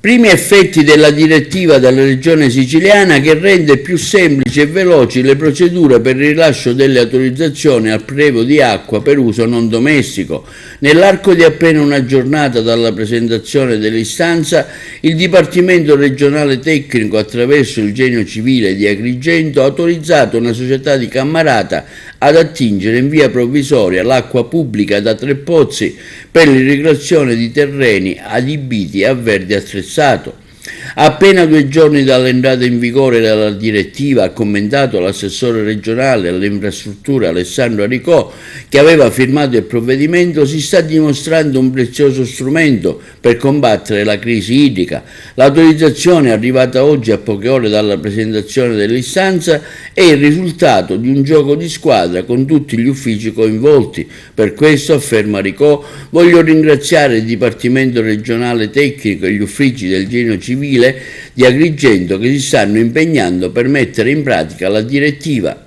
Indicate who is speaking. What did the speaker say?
Speaker 1: Primi effetti della direttiva della Regione Siciliana che rende più semplici e veloci le procedure per il rilascio delle autorizzazioni al prelievo di acqua per uso non domestico. Nell'arco di appena una giornata dalla presentazione dell'istanza, il Dipartimento regionale tecnico, attraverso il Genio Civile di Agrigento, ha autorizzato una società di Cammarata ad attingere in via provvisoria l'acqua pubblica da 3 pozzi per l'irrigazione di terreni adibiti a verde attrezzato. A appena 2 giorni dall'entrata in vigore della direttiva, ha commentato l'assessore regionale alle infrastrutture Alessandro Aricò, che aveva firmato il provvedimento, si sta dimostrando un prezioso strumento per combattere la crisi idrica. L'autorizzazione, arrivata oggi a poche ore dalla presentazione dell'istanza, è il risultato di un gioco di squadra con tutti gli uffici coinvolti. Per questo, afferma Aricò, voglio ringraziare il Dipartimento regionale tecnico e gli uffici del Genio Civile di Agrigento che si stanno impegnando per mettere in pratica la direttiva.